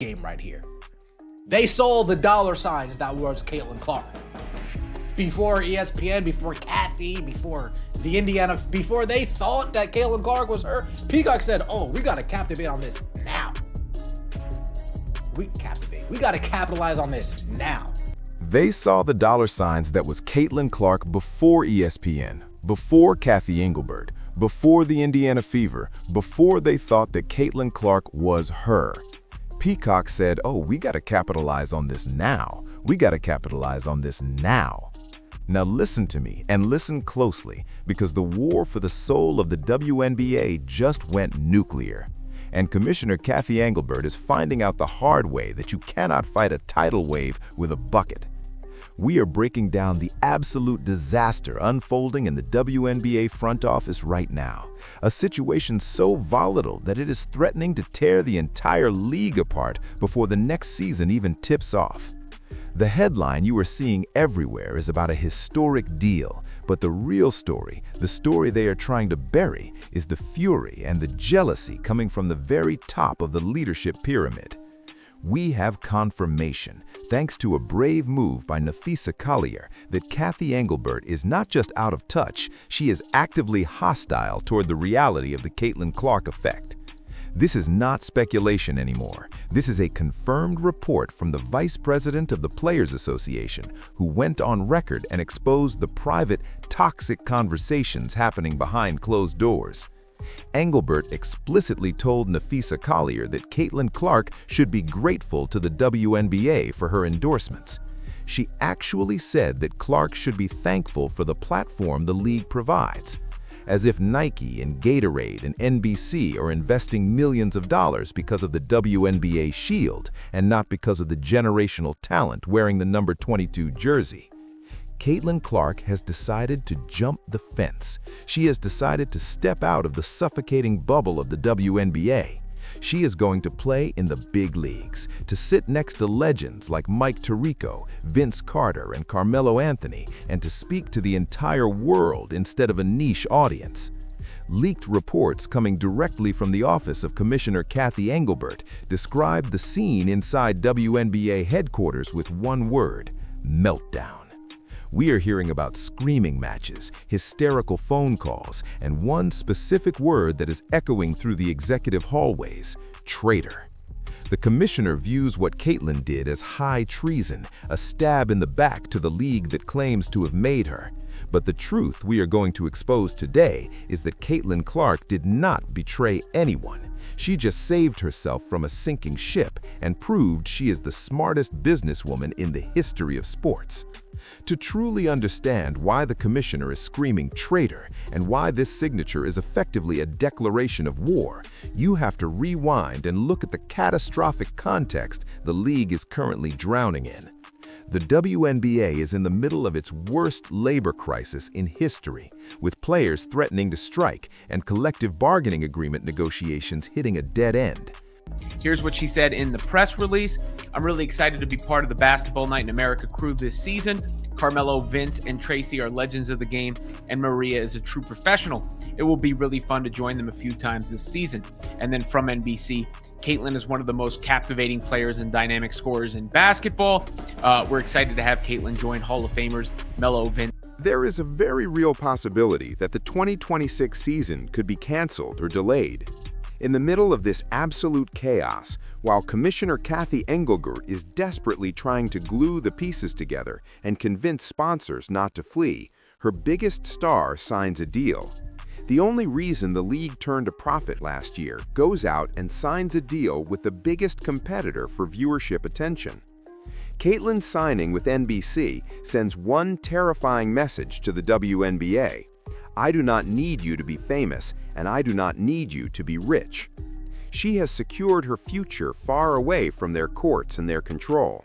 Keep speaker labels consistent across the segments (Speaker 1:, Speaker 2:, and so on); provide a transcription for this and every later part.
Speaker 1: game right here. They saw the dollar signs that was Caitlin Clark. Before ESPN, before Cathy, before the Indiana, before they thought that Caitlin Clark was her, Peacock said, oh, we got to captivate on this now. We got to capitalize on this now.
Speaker 2: They saw the dollar signs that was Caitlin Clark before ESPN, before Cathy Engelbert, before the Indiana Fever, before they thought that Caitlin Clark was her. Peacock said, oh, we got to capitalize on this now. We got to capitalize on this now. Now listen to me and listen closely, because the war for the soul of the WNBA just went nuclear. And Commissioner Cathy Engelbert is finding out the hard way that you cannot fight a tidal wave with a bucket. We are breaking down the absolute disaster unfolding in the WNBA front office right now, a situation so volatile that it is threatening to tear the entire league apart before the next season even tips off. The headline you are seeing everywhere is about a historic deal, but the real story, the story they are trying to bury, is the fury and the jealousy coming from the very top of the leadership pyramid. We have confirmation, thanks to a brave move by Nafisa Collier, that Cathy Engelbert is not just out of touch, she is actively hostile toward the reality of the Caitlin Clark effect. This is not speculation anymore. This is a confirmed report from the Vice President of the Players Association, who went on record and exposed the private, toxic conversations happening behind closed doors. Engelbert explicitly told Nafisa Collier that Caitlin Clark should be grateful to the WNBA for her endorsements. She actually said that Clark should be thankful for the platform the league provides. As if Nike and Gatorade and NBC are investing millions of dollars because of the WNBA shield and not because of the generational talent wearing the number 22 jersey. Caitlin Clark has decided to jump the fence. She has decided to step out of the suffocating bubble of the WNBA. She is going to play in the big leagues, to sit next to legends like Mike Tirico, Vince Carter, and Carmelo Anthony, and to speak to the entire world instead of a niche audience. Leaked reports coming directly from the office of Commissioner Cathy Engelbert described the scene inside WNBA headquarters with one word: meltdown. We are hearing about screaming matches, hysterical phone calls, and one specific word that is echoing through the executive hallways: traitor. The commissioner views what Caitlin did as high treason, a stab in the back to the league that claims to have made her. But the truth we are going to expose today is that Caitlin Clark did not betray anyone. She just saved herself from a sinking ship and proved she is the smartest businesswoman in the history of sports. To truly understand why the commissioner is screaming traitor and why this signature is effectively a declaration of war, you have to rewind and look at the catastrophic context the league is currently drowning in. The WNBA is in the middle of its worst labor crisis in history, with players threatening to strike and collective bargaining agreement negotiations hitting a dead end.
Speaker 3: Here's what she said in the press release. I'm really excited to be part of the Basketball Night in America crew this season. Carmelo, Vince, and Tracy are legends of the game, and Maria is a true professional. It will be really fun to join them a few times this season. And then from NBC, Caitlin is one of the most captivating players and dynamic scorers in basketball. We're excited to have Caitlin join Hall of Famers Melo, Vince.
Speaker 4: There is a very real possibility that the 2026 season could be canceled or delayed. In the middle of this absolute chaos, while Commissioner Cathy Engelbert is desperately trying to glue the pieces together and convince sponsors not to flee, her biggest star signs a deal. The only reason the league turned a profit last year goes out and signs a deal with the biggest competitor for viewership attention. Caitlin's signing with NBC sends one terrifying message to the WNBA. I do not need you to be famous, and I do not need you to be rich. She has secured her future far away from their courts and their control.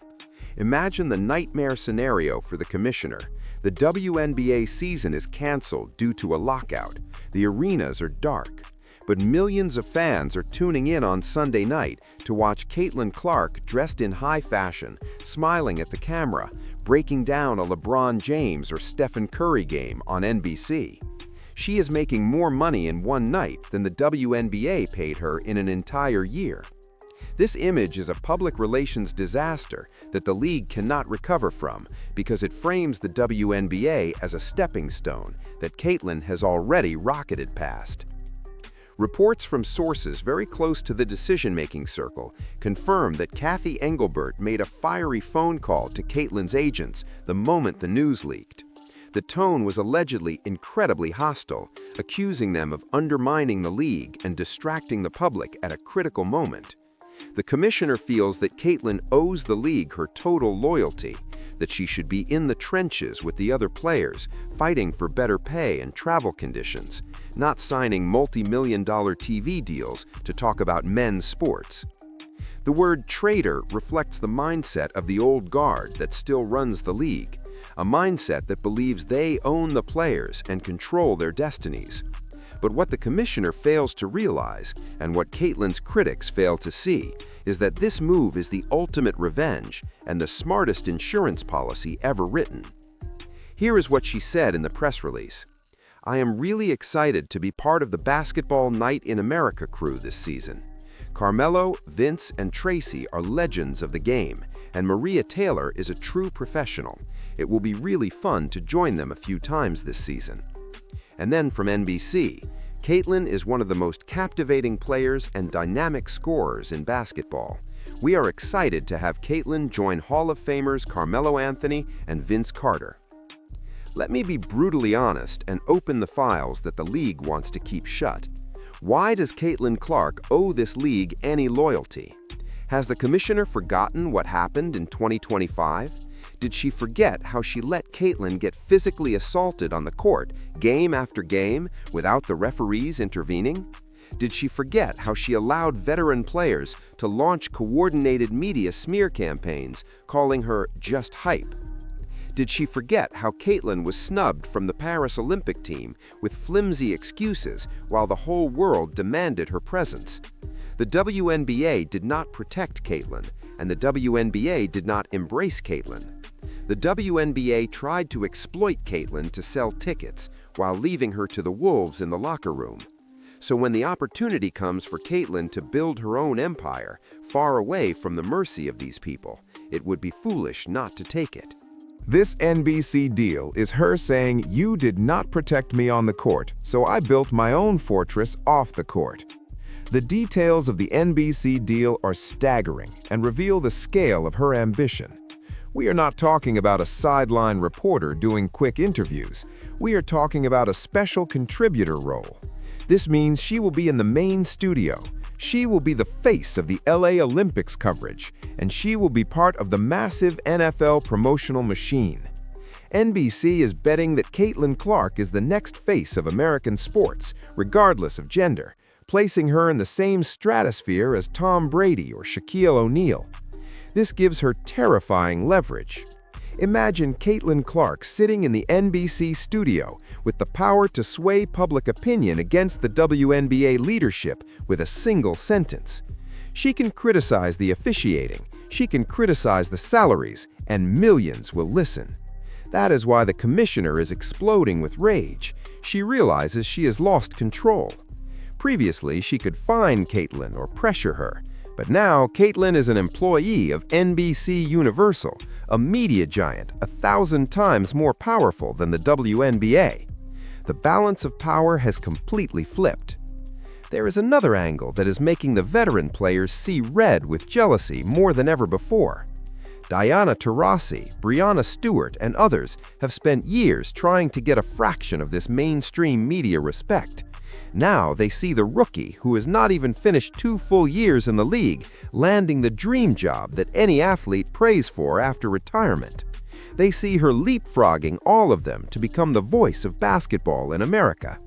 Speaker 4: Imagine the nightmare scenario for the commissioner. The WNBA season is canceled due to a lockout. The arenas are dark. But millions of fans are tuning in on Sunday night to watch Caitlin Clark dressed in high fashion, smiling at the camera, breaking down a LeBron James or Stephen Curry game on NBC. She is making more money in one night than the WNBA paid her in an entire year. This image is a public relations disaster that the league cannot recover from because it frames the WNBA as a stepping stone that Caitlin has already rocketed past. Reports from sources very close to the decision-making circle confirm that Cathy Engelbert made a fiery phone call to Caitlin's agents the moment the news leaked. The tone was allegedly incredibly hostile, accusing them of undermining the league and distracting the public at a critical moment. The commissioner feels that Caitlin owes the league her total loyalty, that she should be in the trenches with the other players, fighting for better pay and travel conditions, not signing multi-million-dollar TV deals to talk about men's sports. The word traitor reflects the mindset of the old guard that still runs the league, a mindset that believes they own the players and control their destinies. But what the commissioner fails to realize, and what Caitlin's critics fail to see, is that this move is the ultimate revenge and the smartest insurance policy ever written. Here is what she said in the press release. "I am really excited to be part of the Basketball Night in America crew this season. Carmelo, Vince, and Tracy are legends of the game, and Maria Taylor is a true professional. It will be really fun to join them a few times this season." And then from NBC, Caitlin is one of the most captivating players and dynamic scorers in basketball. We are excited to have Caitlin join Hall of Famers Carmelo Anthony and Vince Carter. Let me be brutally honest and open the files that the league wants to keep shut. Why does Caitlin Clark owe this league any loyalty? Has the commissioner forgotten what happened in 2025? Did she forget how she let Caitlin get physically assaulted on the court, game after game, without the referees intervening? Did she forget how she allowed veteran players to launch coordinated media smear campaigns, calling her just hype? Did she forget how Caitlin was snubbed from the Paris Olympic team with flimsy excuses while the whole world demanded her presence? The WNBA did not protect Caitlin, and the WNBA did not embrace Caitlin. The WNBA tried to exploit Caitlin to sell tickets while leaving her to the wolves in the locker room. So when the opportunity comes for Caitlin to build her own empire, far away from the mercy of these people, it would be foolish not to take it.
Speaker 2: This NBC deal is her saying, "You did not protect me on the court, so I built my own fortress off the court." The details of the NBC deal are staggering and reveal the scale of her ambition. We are not talking about a sideline reporter doing quick interviews. We are talking about a special contributor role. This means she will be in the main studio. She will be the face of the LA Olympics coverage, and she will be part of the massive NFL promotional machine. NBC is betting that Caitlin Clark is the next face of American sports, regardless of gender, placing her in the same stratosphere as Tom Brady or Shaquille O'Neal. This gives her terrifying leverage. Imagine Caitlin Clark sitting in the NBC studio with the power to sway public opinion against the WNBA leadership with a single sentence. She can criticize the officiating, she can criticize the salaries, and millions will listen. That is why the commissioner is exploding with rage. She realizes she has lost control. Previously, she could fine Caitlin or pressure her. But now, Caitlin is an employee of NBC Universal, a media giant 1,000 times more powerful than the WNBA. The balance of power has completely flipped. There is another angle that is making the veteran players see red with jealousy more than ever before. Diana Taurasi, Breanna Stewart, and others have spent years trying to get a fraction of this mainstream media respect. Now they see the rookie, who has not even finished 2 full years in the league, landing the dream job that any athlete prays for after retirement. They see her leapfrogging all of them to become the voice of basketball in America.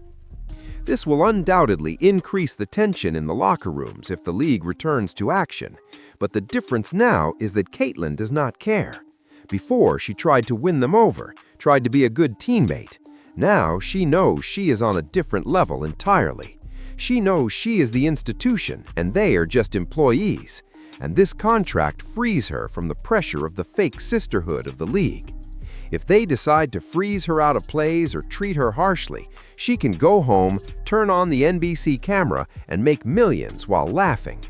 Speaker 2: This will undoubtedly increase the tension in the locker rooms if the league returns to action, but the difference now is that Caitlin does not care. Before, she tried to win them over, tried to be a good teammate. Now she knows she is on a different level entirely. She knows she is the institution and they are just employees, and this contract frees her from the pressure of the fake sisterhood of the league. If they decide to freeze her out of plays or treat her harshly, she can go home, turn on the NBC camera, and make millions while laughing.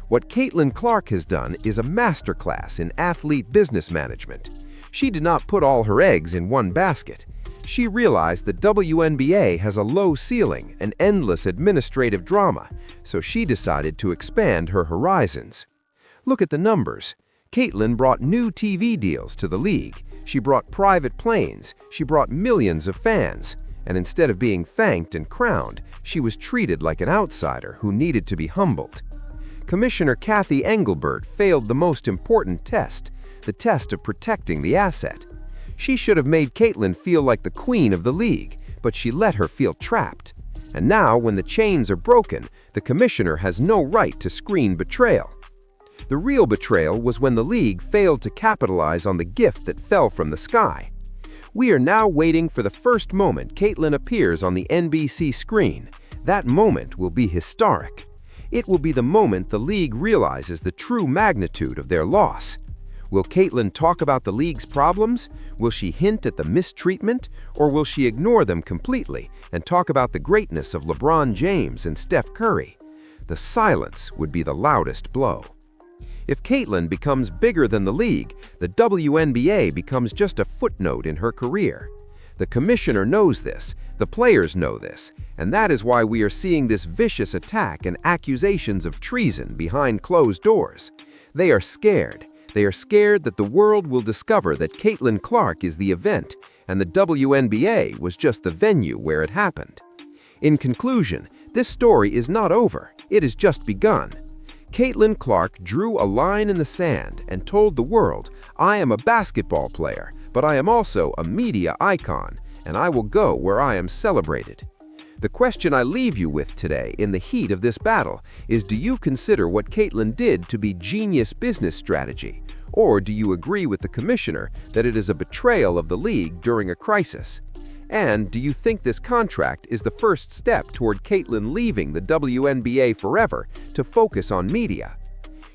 Speaker 4: What Caitlin Clark has done is a masterclass in athlete business management. She did not put all her eggs in one basket. She realized that WNBA has a low ceiling and endless administrative drama, so she decided to expand her horizons. Look at the numbers. Caitlin brought new TV deals to the league. She brought private planes. She brought millions of fans. And instead of being thanked and crowned, she was treated like an outsider who needed to be humbled. Commissioner Cathy Engelbert failed the most important test, the test of protecting the asset. She should have made Caitlin feel like the queen of the league, but she let her feel trapped. And now, when the chains are broken, the commissioner has no right to screen betrayal. The real betrayal was when the league failed to capitalize on the gift that fell from the sky. We are now waiting for the first moment Caitlin appears on the NBC screen. That moment will be historic. It will be the moment the league realizes the true magnitude of their loss. Will Caitlin talk about the league's problems? Will she hint at the mistreatment? Or will she ignore them completely and talk about the greatness of LeBron James and Steph Curry? The silence would be the loudest blow. If Caitlin becomes bigger than the league, the WNBA becomes just a footnote in her career. The commissioner knows this, the players know this, and that is why we are seeing this vicious attack and accusations of treason behind closed doors. They are scared. They are scared that the world will discover that Caitlin Clark is the event, and the WNBA was just the venue where it happened. In conclusion, this story is not over. It has just begun. Caitlin Clark drew a line in the sand and told the world, "I am a basketball player, but I am also a media icon, and I will go where I am celebrated." The question I leave you with today in the heat of this battle is, do you consider what Caitlin did to be genius business strategy? Or do you agree with the commissioner that it is a betrayal of the league during a crisis? And do you think this contract is the first step toward Caitlin leaving the WNBA forever to focus on media?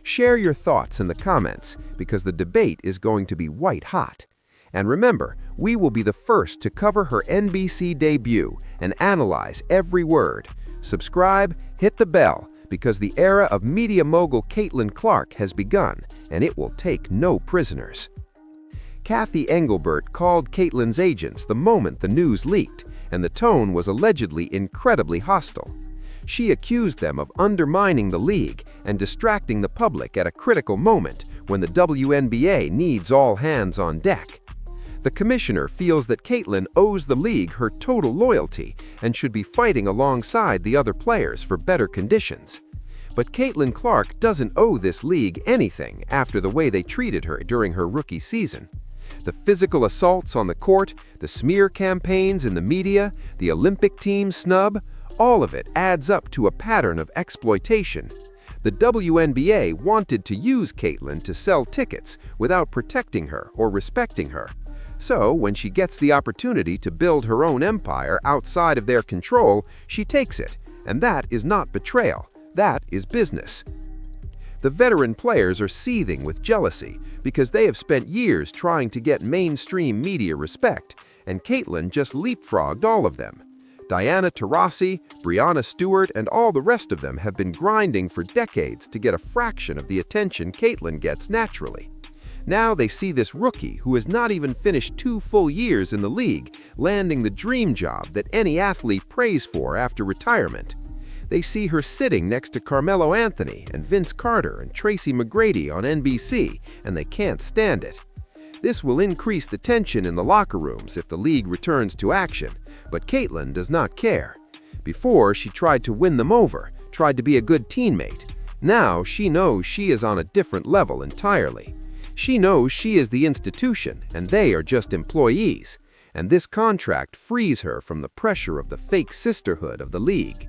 Speaker 4: Share your thoughts in the comments because the debate is going to be white hot. And remember, we will be the first to cover her NBC debut and analyze every word. Subscribe, hit the bell, because the era of media mogul Caitlin Clark has begun, and it will take no prisoners. Cathy Engelbert called Caitlin's agents the moment the news leaked, and the tone was allegedly incredibly hostile. She accused them of undermining the league and distracting the public at a critical moment when the WNBA needs all hands on deck. The commissioner feels that Caitlin owes the league her total loyalty and should be fighting alongside the other players for better conditions. But Caitlin Clark doesn't owe this league anything after the way they treated her during her rookie season. The physical assaults on the court, the smear campaigns in the media, the Olympic team snub, all of it adds up to a pattern of exploitation. The WNBA wanted to use Caitlin to sell tickets without protecting her or respecting her. So, when she gets the opportunity to build her own empire outside of their control, she takes it. And that is not betrayal. That is business. The veteran players are seething with jealousy because they have spent years trying to get mainstream media respect, and Caitlin just leapfrogged all of them. Diana Taurasi, Breanna Stewart, and all the rest of them have been grinding for decades to get a fraction of the attention Caitlin gets naturally. Now they see this rookie who has not even finished 2 full years in the league landing the dream job that any athlete prays for after retirement. They see her sitting next to Carmelo Anthony and Vince Carter and Tracy McGrady on NBC, and they can't stand it. This will increase the tension in the locker rooms if the league returns to action, but Caitlin does not care. Before, she tried to win them over, tried to be a good teammate. Now she knows she is on a different level entirely. She knows she is the institution, and they are just employees, and this contract frees her from the pressure of the fake sisterhood of the league.